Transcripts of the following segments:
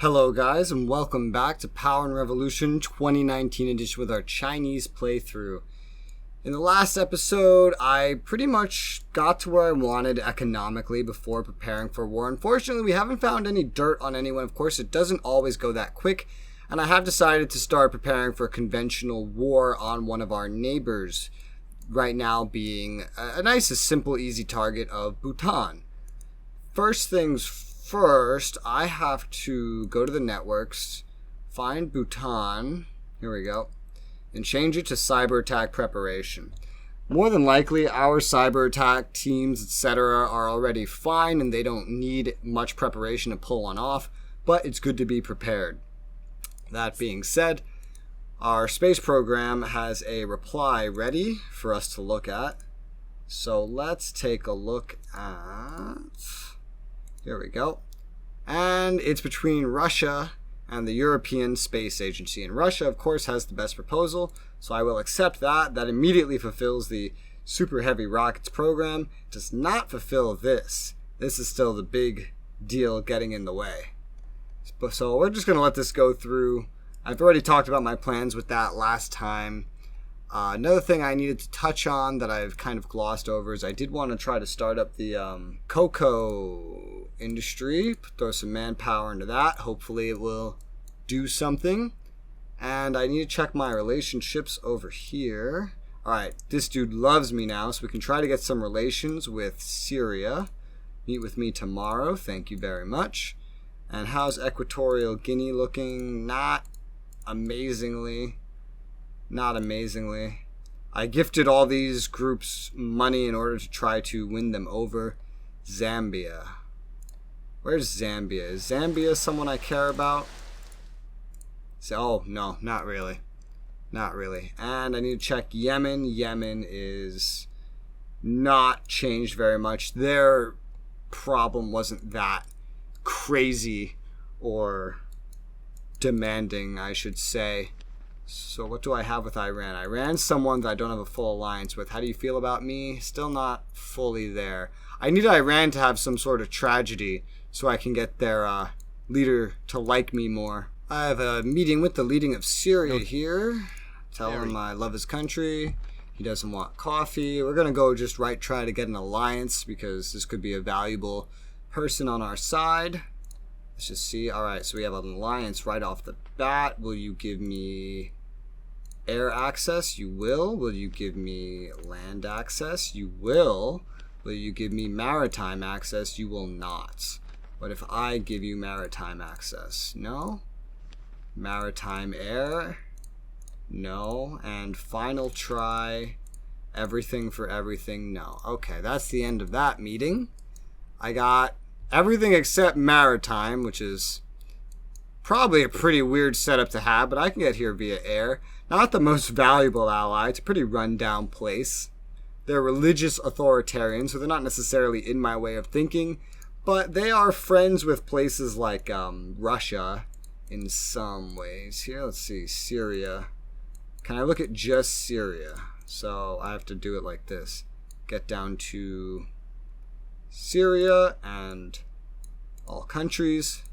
Hello guys, and welcome back to Power and Revolution 2019 edition with our Chinese playthrough. In the last episode, I pretty much got to where I wanted economically before preparing for war. Unfortunately, we haven't found any dirt on anyone. Of course, it doesn't always go that quick, and I have decided to start preparing for a conventional war on one of our neighbors, right now being a nice, simple, easy target of Bhutan. First things first, I have to go to the networks, find Bhutan, here we go, and change it to cyber attack preparation. More than likely, our cyber attack teams, etc., are already fine and they don't need much preparation to pull one off, but it's good to be prepared. That being said, our space program has a reply ready for us to look at. So let's take a look at... Here we go. And it's between Russia and the European Space Agency. And Russia, of course, has the best proposal, so I will accept that. That immediately fulfills the Super Heavy Rockets program. It does not fulfill this. This is still the big deal getting in the way. So we're just going to let this go through. I've already talked about my plans with that last time. Another thing I needed to touch on that I've kind of glossed over is I did want to try to start up the cocoa industry, throw some manpower into that. Hopefully it will do something. And I need to check my relationships over here. Alright, this dude loves me now, so we can try to get some relations with Syria. Meet with me tomorrow, thank you very much. And how's Equatorial Guinea looking? Not amazingly. I gifted all these groups money in order to try to win them over. Zambia. Where's Zambia? Is Zambia someone I care about? Oh, no, not really. And I need to check Yemen. Yemen is not changed very much. Their problem wasn't that crazy or demanding, I should say. So what do I have with Iran? Iran's someone that I don't have a full alliance with. How do you feel about me? Still not fully there. I need Iran to have some sort of tragedy so I can get their leader to like me more. I have a meeting with the leading of Syria here. Tell him I love his country. He doesn't want coffee. We're going to go just try to get an alliance because this could be a valuable person on our side. Let's just see. Alright, so we have an alliance right off the bat. Will you give me air access? You will. Will you give me land access? You will. Will you give me maritime access? You will not. What if I give you maritime access? No. Maritime air? No. And final try. Everything for everything? No. Okay, that's the end of that meeting. I got everything except maritime, which is probably a pretty weird setup to have, but I can get here via air. Not the most valuable ally. It's a pretty rundown place. They're religious authoritarians, so they're not necessarily in my way of thinking, but they are friends with places like Russia in some ways. Here, let's see, Syria. Can I look at just Syria? So I have to do it like this. Get down to Syria and all countries.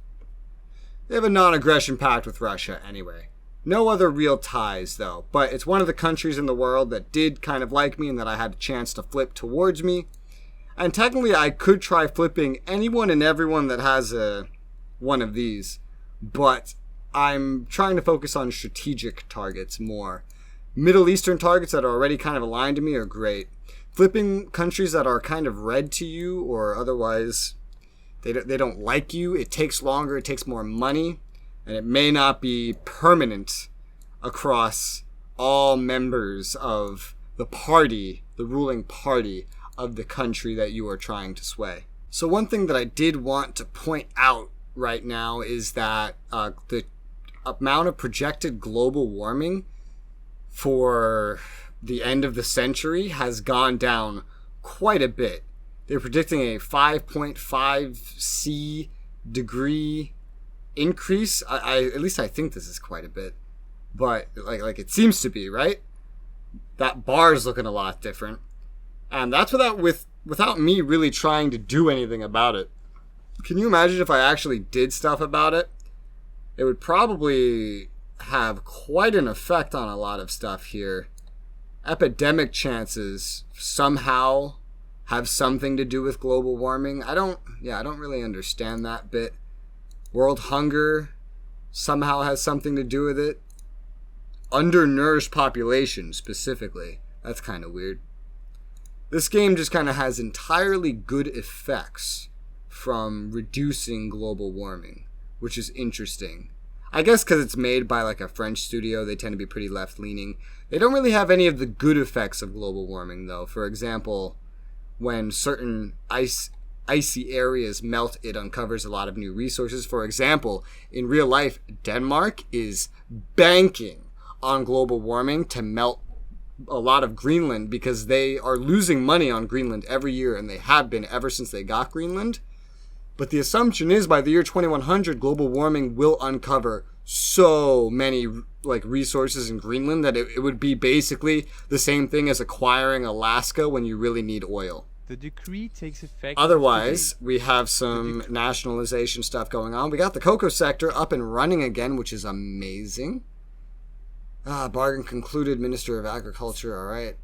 They have a non-aggression pact with Russia anyway. No other real ties though, but it's one of the countries in the world that did kind of like me and that I had a chance to flip towards me. And technically I could try flipping anyone and everyone that has one of these, but I'm trying to focus on strategic targets more. Middle Eastern targets that are already kind of aligned to me are great. Flipping countries that are kind of red to you or otherwise they don't like you, it takes longer, it takes more money, and it may not be permanent across all members of the party, the ruling party of the country that you are trying to sway. So one thing that I did want to point out right now is that the amount of projected global warming for the end of the century has gone down quite a bit. They're predicting a 5.5 C degree increase. At least I think this is quite a bit, but like it seems to be, right? That bar is looking a lot different, and that's without me really trying to do anything about it. Can you imagine if I actually did stuff about it? it would probably have quite an effect on a lot of stuff here. Epidemic chances somehow have something to do with global warming. I don't really understand that bit. World hunger somehow has something to do with it. Undernourished population specifically. That's kind of weird. This game just kind of has entirely good effects from reducing global warming, which is interesting. I guess because it's made by like a French studio, they tend to be pretty left-leaning. They don't really have any of the good effects of global warming, though. For example, when certain icy areas melt, it uncovers a lot of new resources. For example, in real life, Denmark is banking on global warming to melt a lot of Greenland because they are losing money on Greenland every year, and they have been ever since they got Greenland. But the assumption is by the year 2100, global warming will uncover so many like resources in Greenland that it would be basically the same thing as acquiring Alaska when you really need oil. The decree takes effect. Otherwise, we have some nationalization stuff going on. We got the cocoa sector up and running again, which is amazing. Bargain concluded, Minister of Agriculture. All right.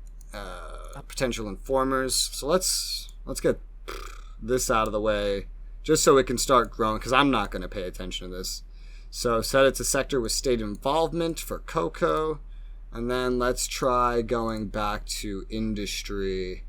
Potential informers. So let's get this out of the way, just so it can start growing, because I'm not going to pay attention to this. So set it's a sector with state involvement for cocoa. And then let's try going back to industry.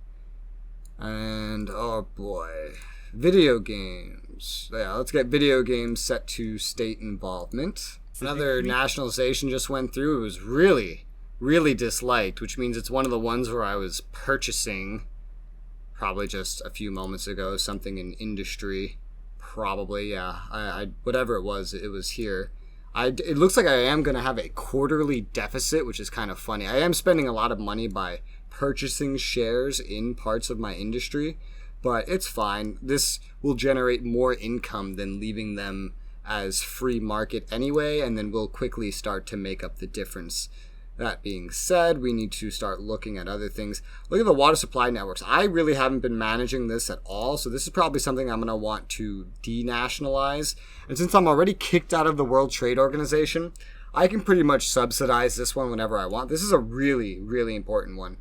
And, oh boy, video games. Yeah, let's get video games set to state involvement. Another nationalization just went through. It was really, really disliked, which means it's one of the ones where I was purchasing probably just a few moments ago, something in industry. Probably, yeah. I whatever it was here. It looks like I am going to have a quarterly deficit, which is kind of funny. I am spending a lot of money by purchasing shares in parts of my industry, but it's fine. This will generate more income than leaving them as free market anyway, and then we'll quickly start to make up the difference. That being said, we need to start looking at other things. Look at the water supply networks. I really haven't been managing this at all, so this is probably something I'm going to want to denationalize. And since I'm already kicked out of the World Trade Organization, I can pretty much subsidize this one whenever I want. This is a really, really important one.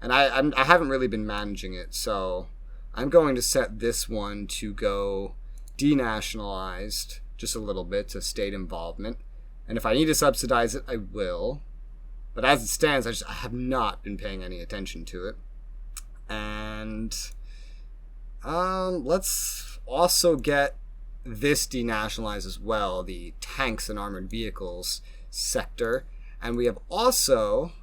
And I haven't really been managing it, so I'm going to set this one to go denationalized just a little bit to state involvement. And if I need to subsidize it, I will. But as it stands, I have not been paying any attention to it. And let's also get this denationalized as well, the tanks and armored vehicles sector. And we have also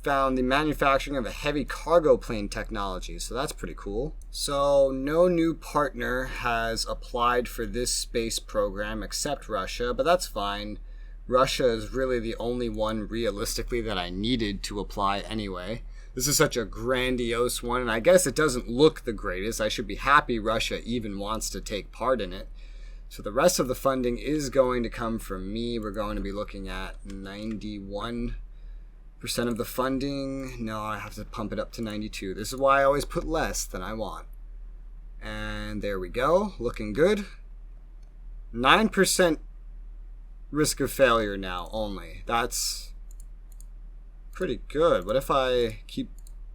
found the manufacturing of a heavy cargo plane technology, so that's pretty cool. So no new partner has applied for this space program except Russia, but that's fine. Russia is really the only one realistically that I needed to apply anyway. This is such a grandiose one, and I guess it doesn't look the greatest. I should be happy Russia even wants to take part in it. So the rest of the funding is going to come from me. We're going to be looking at 91% of the funding. No, I have to pump it up to 92. This is why I always put less than I want. And there we go. Looking good. 9% risk of failure now only. That's pretty good. What if I keep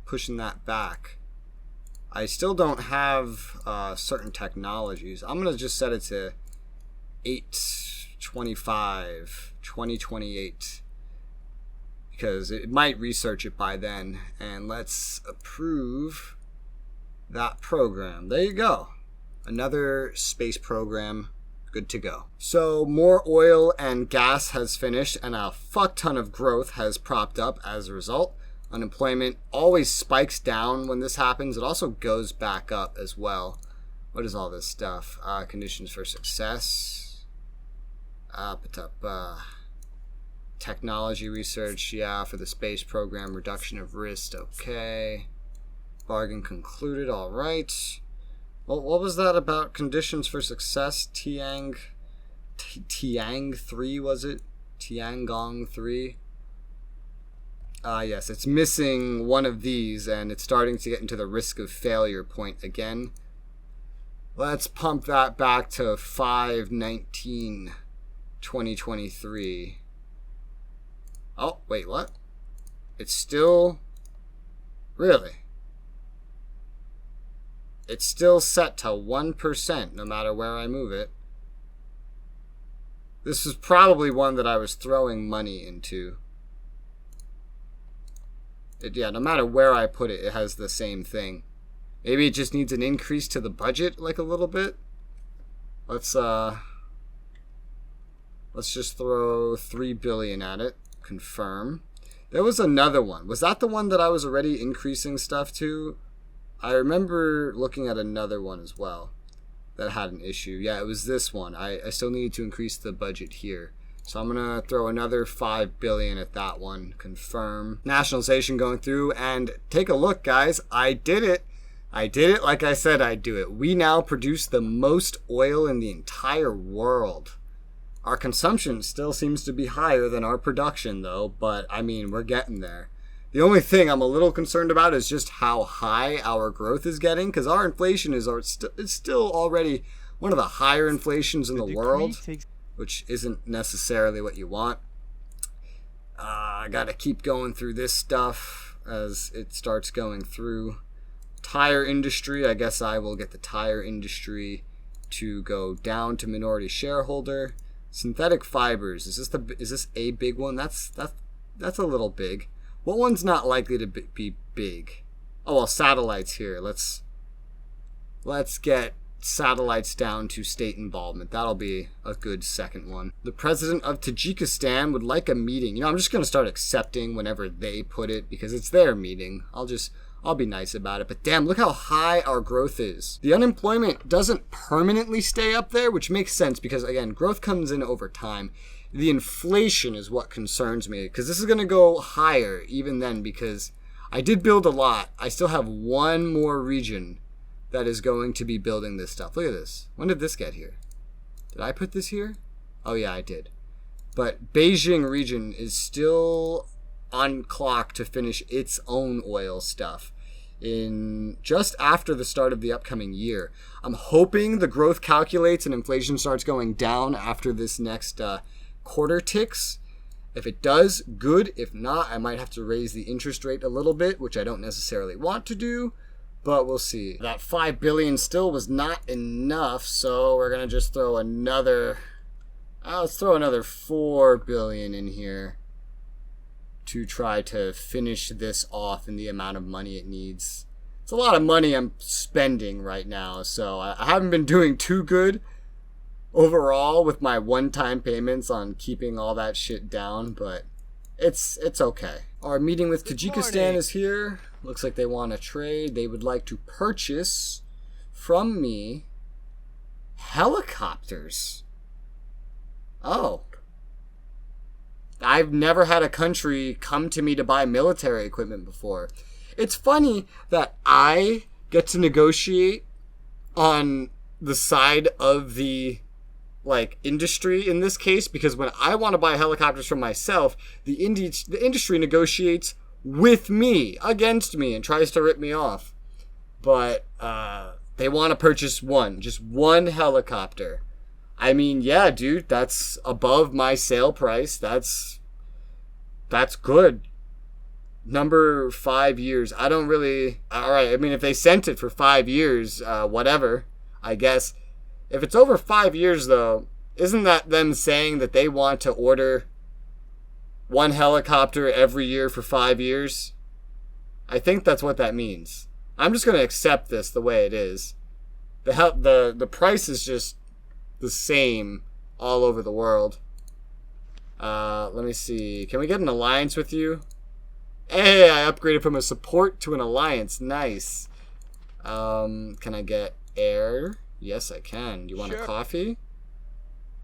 pushing that back? I still don't have certain technologies. I'm going to just set it to 825, 2028. Because it might research it by then. And let's approve that program. There you go. Another space program. Good to go. So more oil and gas has finished, and a fuck ton of growth has propped up as a result. Unemployment always spikes down when this happens. It also goes back up as well. What is all this stuff? Conditions for success. Technology research, yeah, for the space program. Reduction of risk, okay. Bargain concluded, all right. Well, what was that about conditions for success? Tiang 3, was it? Tiangong 3? Yes, it's missing one of these, and it's starting to get into the risk of failure point again. Let's pump that back to 519 2023. Oh, wait, what? It's still... Really? It's still set to 1% no matter where I move it. This is probably one that I was throwing money into. Yeah, no matter where I put it, it has the same thing. Maybe it just needs an increase to the budget, like a little bit. Let's just throw 3 billion at it. Confirm. There was another one. Was that the one that I was already increasing stuff to? I remember looking at another one as well that had an issue. Yeah, it was this one. I still need to increase the budget here. So I'm going to throw another 5 billion at that one. Confirm. Nationalization going through. And take a look, guys. I did it. I did it like I said I'd do it. We now produce the most oil in the entire world. Our consumption still seems to be higher than our production, though. But, I mean, we're getting there. The only thing I'm a little concerned about is just how high our growth is getting. Because our inflation is still already one of the higher inflations in the world. Which isn't necessarily what you want. I got to keep going through this stuff as it starts going through. Tire industry, I guess I will get the tire industry to go down to minority shareholder. Synthetic fibers, is this a big one? That's a little big. What one's not likely to be big? Oh well, satellites here. Let's get satellites down to state involvement. That'll be a good second one. The president of Tajikistan would like a meeting. I'm just gonna start accepting whenever they put it because it's their meeting. I'll be nice about it. But damn, look how high our growth is. The unemployment doesn't permanently stay up there, which makes sense because, again, growth comes in over time. The inflation is what concerns me because this is going to go higher even then because I did build a lot. I still have one more region that is going to be building this stuff. Look at this. When did this get here? Did I put this here? Oh, yeah, I did. But Beijing region is still on clock to finish its own oil stuff in just after the start of the upcoming year. I'm hoping the growth calculates and inflation starts going down after this next quarter ticks. If it does, good. If not, I might have to raise the interest rate a little bit, which I don't necessarily want to do, but we'll see. That 5 billion still was not enough, so we're going to just throw another... let's throw another 4 billion in here to try to finish this off in the amount of money it needs. It's a lot of money I'm spending right now, so I haven't been doing too good overall with my one-time payments on keeping all that shit down, but it's okay. Our meeting with Tajikistan is here. Looks like they want to trade. They would like to purchase from me helicopters. Oh. I've never had a country come to me to buy military equipment before. It's funny that I get to negotiate on the side of the industry in this case, because when I want to buy helicopters for myself, the industry negotiates with me, against me, and tries to rip me off. But they want to purchase just one helicopter. I mean, yeah, dude, that's above my sale price. That's good. Number 5 years. I don't really... Alright, I mean, if they sent it for 5 years, whatever, I guess. If it's over 5 years, though, isn't that them saying that they want to order one helicopter every year for 5 years? I think that's what that means. I'm just going to accept this the way it is. The price is just the same all over the world. Let me see. Can we get an alliance with you? Hey, I upgraded from a support to an alliance. Nice. Can I get air? Yes, I can. Do you want a coffee?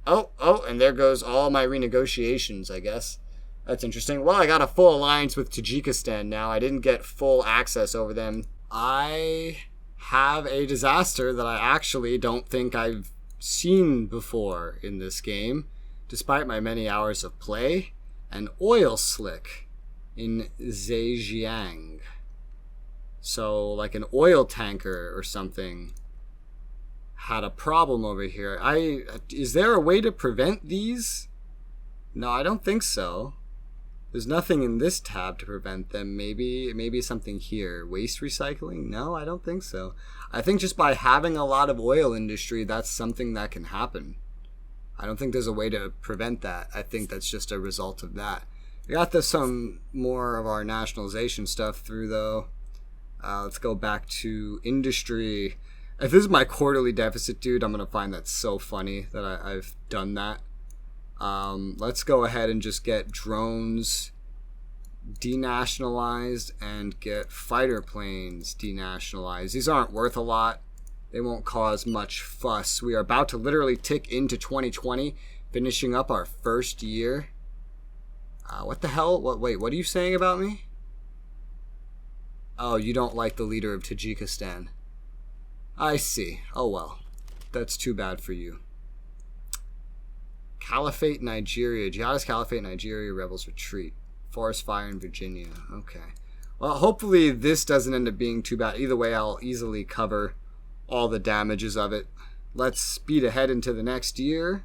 Oh, and there goes all my renegotiations, I guess. That's interesting. Well, I got a full alliance with Tajikistan now. I didn't get full access over them. I have a disaster that I actually don't think I've seen before in this game, despite my many hours of play. An oil slick in Zhejiang. So, like an oil tanker or something had a problem over here. Is there a way to prevent these? No, I don't think so. There's nothing in this tab to prevent them. Maybe something here. Waste recycling? No, I don't think so. I think just by having a lot of oil industry, that's something that can happen. I don't think there's a way to prevent that. I think that's just a result of that. We got some more of our nationalization stuff through, though. Let's go back to industry. If this is my quarterly deficit, dude, I'm going to find that so funny that I've done that. Let's go ahead and just get drones denationalized and get fighter planes denationalized. These aren't worth a lot. They won't cause much fuss. We are about to literally tick into 2020, finishing up our first year. What the hell? Wait, what are you saying about me? Oh, you don't like the leader of Tajikistan. I see. Oh well. That's too bad for you. Caliphate Nigeria. Jihadist Caliphate Nigeria rebels retreat. Forest fire in Virginia. Okay. Well, hopefully this doesn't end up being too bad. Either way, I'll easily cover all the damages of it. Let's speed ahead into the next year.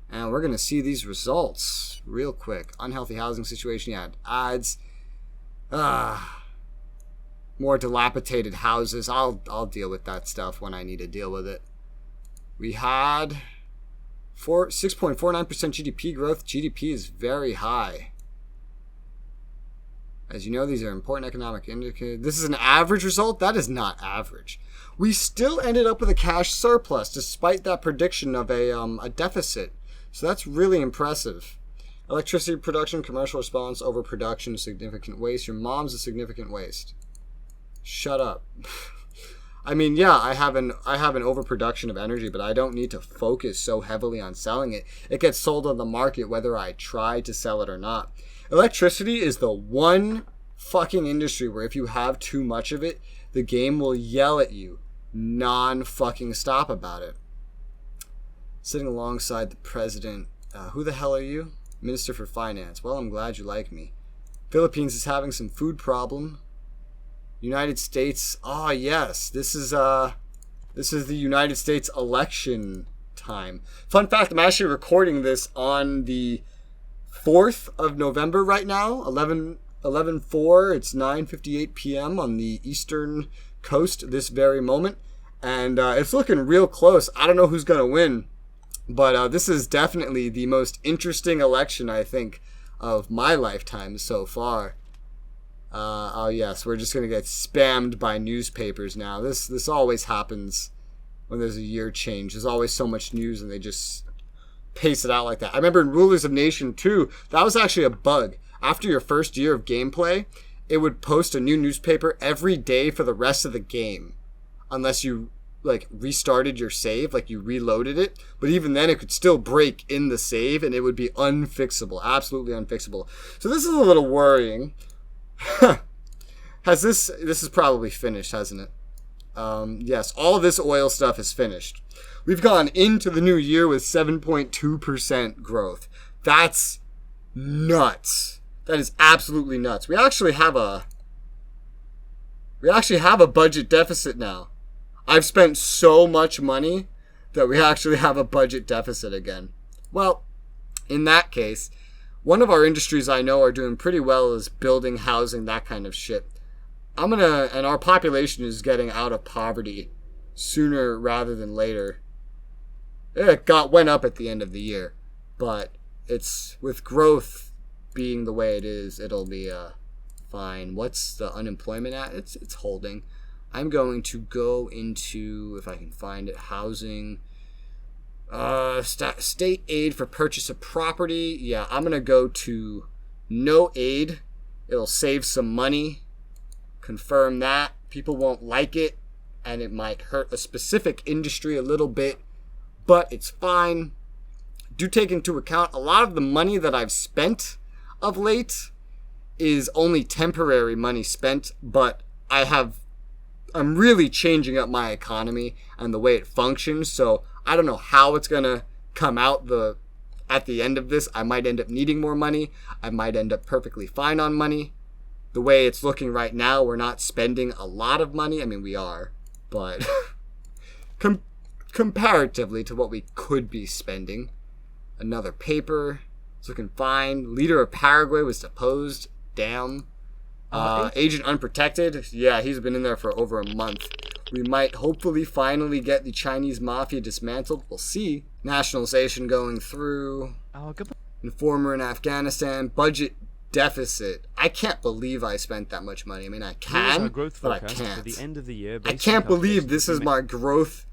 And we're going to see these results real quick. Unhealthy housing situation. Yeah, ads. More dilapidated houses. I'll deal with that stuff when I need to deal with it. We had 6.49% GDP growth. GDP is very high. As you know, these are important economic indicators. This is an average result. That is not average. We still ended up with a cash surplus despite that prediction of a deficit. So that's really impressive. Electricity production, commercial response, overproduction, significant waste. Your mom's a significant waste. Shut up. I mean, yeah, I have an overproduction of energy, but I don't need to focus so heavily on selling it. It gets sold on the market whether I try to sell it or not. Electricity is the one fucking industry where if you have too much of it, the game will yell at you non-fucking stop about it. Sitting alongside the president. Who the hell are you? Minister for Finance. Well, I'm glad you like me. Philippines is having some food problem. United States. Oh, yes. This is the United States election time. Fun fact, I'm actually recording this on the 4th of November right now. 11/4. It's 9:58 p.m. on the Eastern Coast this very moment. And it's looking real close. I don't know who's going to win. But this is definitely the most interesting election, I think, of my lifetime so far. Oh, yes, we're just going to get spammed by newspapers now. This always happens when there's a year change. There's always so much news, and they just pace it out like that. I remember in Rulers of Nation 2, that was actually a bug. After your first year of gameplay, it would post a new newspaper every day for the rest of the game. Unless you restarted your save, you reloaded it. But even then, it could still break in the save, and it would be unfixable. Absolutely unfixable. So this is a little worrying. This is probably finished, hasn't it? Yes, all of this oil stuff is finished. We've gone into the new year with 7.2% growth. That's nuts. That is absolutely nuts. We actually have a budget deficit now. I've spent so much money that we actually have a budget deficit again. Well, in that case, one of our industries I know are doing pretty well is building, housing, that kind of shit. And our population is getting out of poverty sooner rather than later. It went up at the end of the year, but it's with growth being the way it is, it'll be fine. What's the unemployment at? It's holding. I'm going to go into, if I can find it, housing, state aid for purchase of property. Yeah, I'm going to go to no aid. It'll save some money. Confirm that. People won't like it, and it might hurt a specific industry a little bit, but it's fine. Do take into account a lot of the money that I've spent of late is only temporary money spent, but I'm really changing up my economy and the way it functions, so I don't know how it's going to come out at the end of this. I might end up needing more money. I might end up perfectly fine on money. The way it's looking right now, we're not spending a lot of money. I mean, we are, but comparatively to what we could be spending. Another paper. It's looking fine. Leader of Paraguay was deposed. Damn. Agent Unprotected. Yeah, he's been in there for over a month. We might hopefully finally get the Chinese mafia dismantled. We'll see. Nationalization going through. Informer in Afghanistan. Budget deficit. I can't believe I spent that much money. I mean, I can, but I can't. For the end of the year, I can't believe this is my growth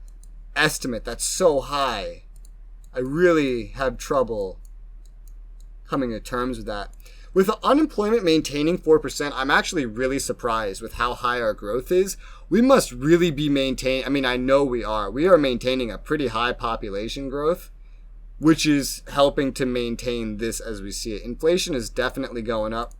estimate. That's so high. I really have trouble coming to terms with that. With the unemployment maintaining 4%, I'm actually really surprised with how high our growth is. We must really be maintaining, I mean, I know we are. We are maintaining a pretty high population growth, which is helping to maintain this as we see it. Inflation is definitely going up.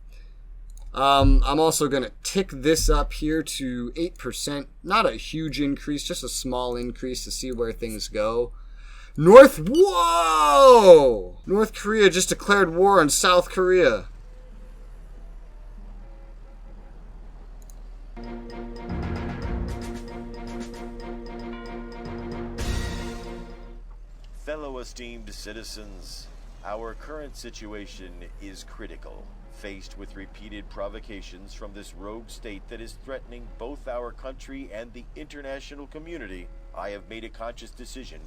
I'm also going to tick this up here to 8%. Not a huge increase, just a small increase to see where things go. Whoa! North Korea just declared war on South Korea. Fellow esteemed citizens, our current situation is critical. Faced with repeated provocations from this rogue state that is threatening both our country and the international community, I have made a conscious decision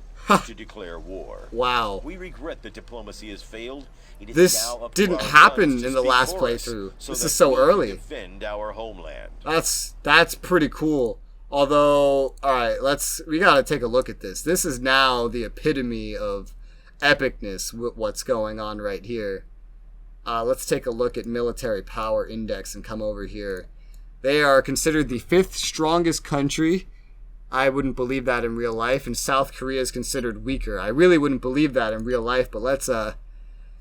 to declare war. Wow. We regret that diplomacy has failed. It is this now up didn't to our happen guns to in the speak last for us, playthrough. so This is that so we can early. defend our homeland. That's pretty cool. Although, alright, we gotta take a look at this. This is now the epitome of epicness with what's going on right here. Let's take a look at military power index and come over here. They are considered the 5th strongest country. I wouldn't believe that in real life. And South Korea is considered weaker. I really wouldn't believe that in real life. But let's,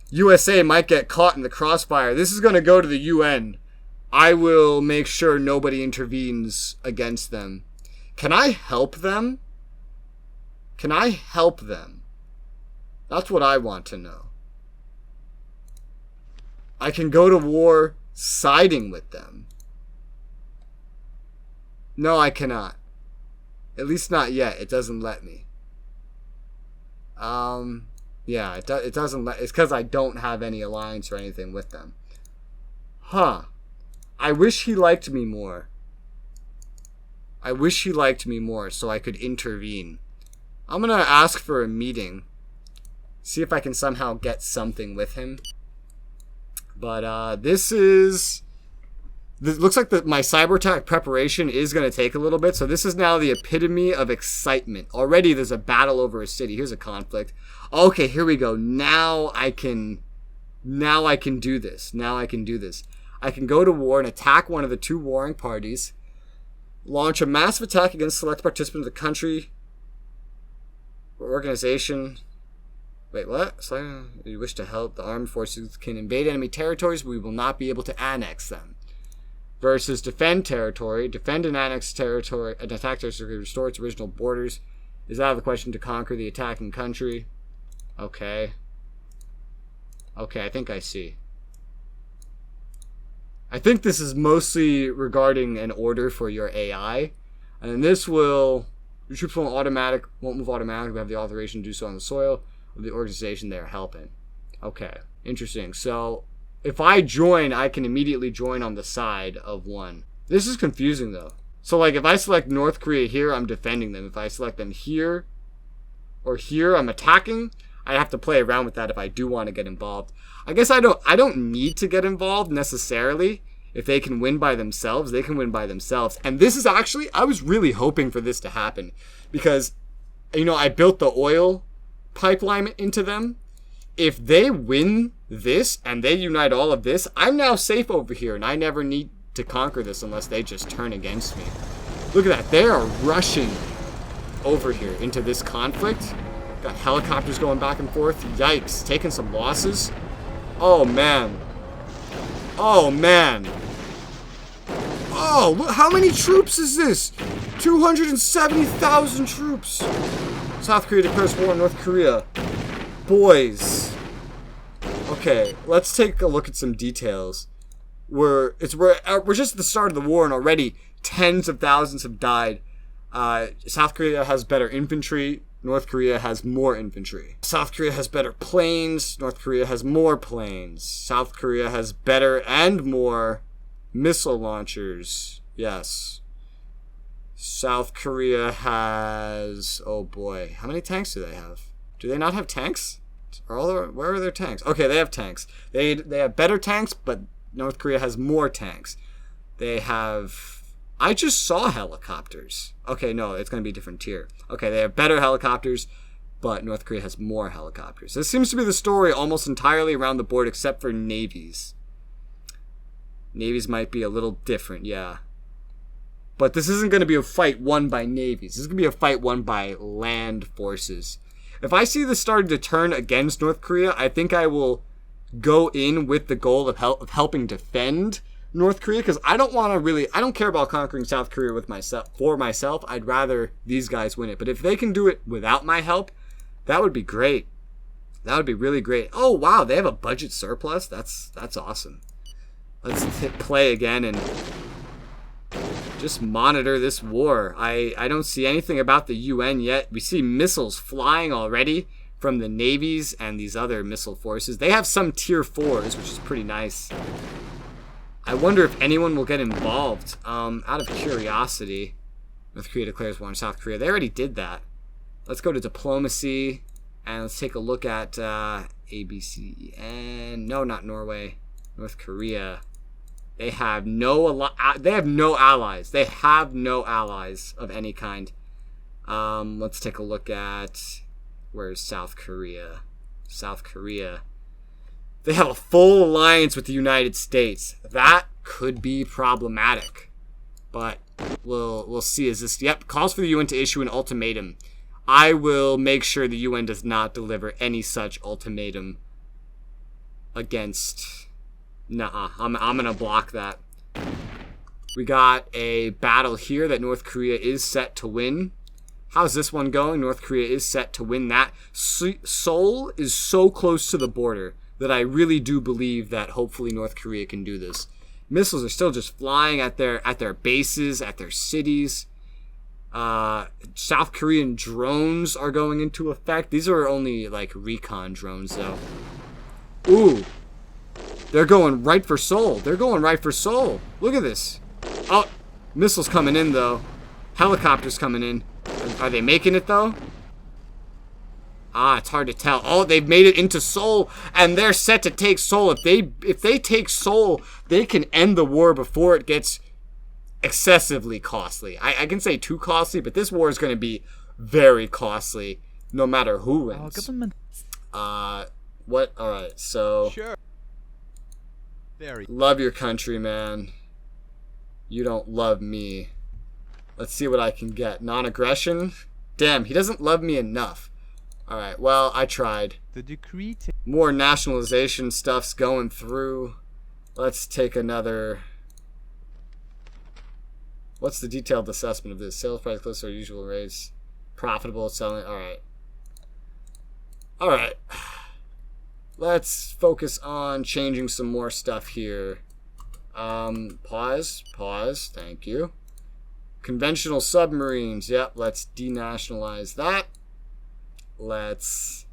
USA might get caught in the crossfire. This is going to go to the UN. I will make sure nobody intervenes against them. Can I help them? Can I help them? That's what I want to know. I can go to war siding with them. No, I cannot. At least not yet. It doesn't let me. Yeah, it doesn't let... It's because I don't have any alliance or anything with them. Huh. I wish he liked me more. I wish he liked me more so I could intervene. I'm going to ask for a meeting. See if I can somehow get something with him. But this looks like my cyber attack preparation is going to take a little bit. So this is now the epitome of excitement. Already there's a battle over a city. Here's a conflict. Okay, here we go. Now I can do this. Now I can do this. I can go to war and attack one of the two warring parties. Launch a massive attack against select participants of the country or organization. Wait, what? So you wish to help. The armed forces can invade enemy territories, but we will not be able to annex them. Versus defend territory. Defend and annex territory. An attack territory restore its original borders. Is out of the question to conquer the attacking country. Okay. Okay, I think I see. I think this is mostly regarding an order for your AI. And then this will... Your troops won't move automatically, but have the authorization to do so on the soil of the organization they're helping. Okay, interesting. So, if I join, I can immediately join on the side of one. This is confusing, though. So, like, if I select North Korea here, I'm defending them. If I select them here or here, I'm attacking. I have to play around with that if I do want to get involved. I guess I don't need to get involved necessarily. If they can win by themselves, they can win by themselves. And this is actually, I was really hoping for this to happen. Because, you know, I built the oil pipeline into them. If they win this and they unite all of this, I'm now safe over here. And I never need to conquer this unless they just turn against me. Look at that. They are rushing over here into this conflict. Got helicopters going back and forth. Yikes. Taking some losses. Oh, man. Oh, man. Oh, look, how many troops is this? 270,000 troops. South Korea declares war on North Korea. Boys. Okay, let's take a look at some details. We're just at the start of the war and already tens of thousands have died. South Korea has better infantry, North Korea has more infantry. South Korea has better planes. North Korea has more planes. South Korea has better and more missile launchers. Yes. South Korea has... oh boy. How many tanks do they have? Do they not have tanks? Where are their tanks? Okay, they have tanks. They have better tanks, but North Korea has more tanks. They have... I just saw helicopters. Okay, no, it's going to be a different tier. Okay, they have better helicopters, but North Korea has more helicopters. This seems to be the story almost entirely around the board except for navies. Navies might be a little different, yeah. But this isn't going to be a fight won by navies. This is going to be a fight won by land forces. If I see this starting to turn against North Korea, I think I will go in with the goal of helping defend North Korea, because I don't care about conquering South Korea for myself. I'd rather these guys win it. But if they can do it without my help, that would be great. That would be really great. Oh wow, they have a budget surplus. That's awesome. Let's hit play again and just monitor this war. I don't see anything about the UN yet. We see missiles flying already from the navies and these other missile forces. They have some tier 4s, which is pretty nice. I wonder if anyone will get involved. Out of curiosity, North Korea declares war on South Korea. They already did that. Let's go to diplomacy and let's take a look at ABCN. No, not Norway. North Korea. They have no allies. They have no allies of any kind. Let's take a look at where's South Korea. South Korea. They have a full alliance with the United States. That could be problematic. But we'll see. Is this... Yep, calls for the UN to issue an ultimatum. I will make sure the UN does not deliver any such ultimatum against... Nuh-uh. I'm going to block that. We got a battle here that North Korea is set to win. How's this one going? North Korea is set to win that. Seoul is so close to the border that I really do believe that hopefully North Korea can do this. Missiles are still just flying at their bases, at their cities. South Korean drones are going into effect. These are only like recon drones though. Ooh. They're going right for Seoul. They're going right for Seoul. Look at this. Oh, missiles coming in though. Helicopters coming in. Are they making it though? Ah, it's hard to tell. Oh, they've made it into Seoul, and they're set to take Seoul. If they take Seoul, they can end the war before it gets excessively costly. I can say too costly, but this war is going to be very costly, no matter who wins. What? All right, so Sure. Very. Love your country, man. You don't love me. Let's see what I can get. Non-aggression. Damn, he doesn't love me enough. Alright, well, I tried. The decree More nationalization stuff's going through. Let's take another... What's the detailed assessment of this? Sales price close to our usual rates. Profitable selling. Alright. Alright. Let's focus on changing some more stuff here. Pause. Thank you. Conventional submarines. Yep, let's denationalize that. Let's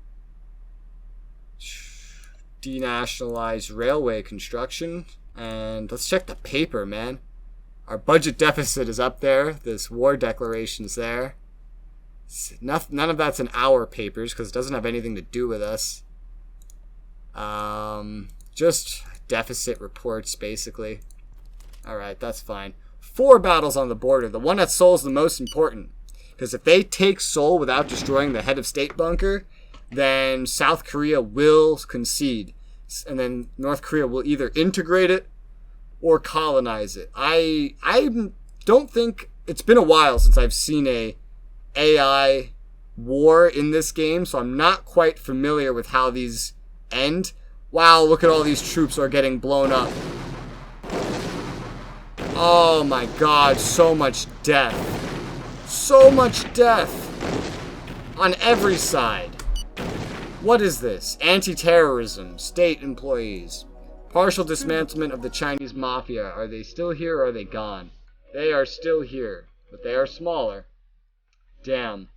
denationalize railway construction. And let's check the paper, man. Our budget deficit is up there. This war declaration's there. None of that's in our papers because it doesn't have anything to do with us. Just deficit reports, basically. Alright, that's fine. 4 battles on the border. The one at Seoul is the most important. Because if they take Seoul without destroying the head of state bunker, then South Korea will concede. And then North Korea will either integrate it or colonize it. I don't think... It's been a while since I've seen a AI war in this game, so I'm not quite familiar with how these end. Wow, look at all these troops are getting blown up. Oh my god, so much death. So much death. On every side. What is this? Anti-terrorism. State employees. Partial dismantlement of the Chinese mafia. Are they still here or are they gone? They are still here, but they are smaller. Damn.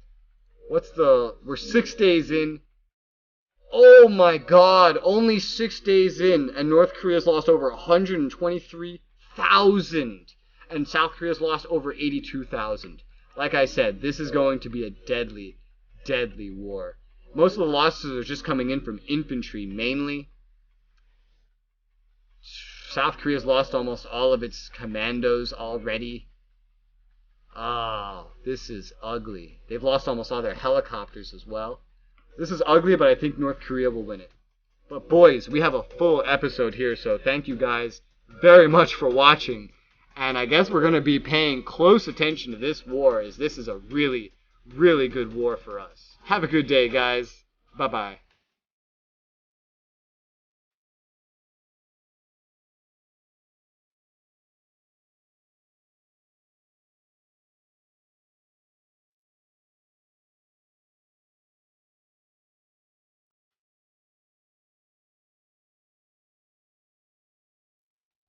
We're 6 days in. Oh my god, only 6 days in, and North Korea's lost over 123,000, and South Korea's lost over 82,000. Like I said, this is going to be a deadly, deadly war. Most of the losses are just coming in from infantry, mainly. South Korea's lost almost all of its commandos already. Oh, this is ugly. They've lost almost all their helicopters as well. This is ugly, but I think North Korea will win it. But boys, we have a full episode here, so thank you guys very much for watching. And I guess we're going to be paying close attention to this war, as this is a really, really good war for us. Have a good day, guys. Bye-bye.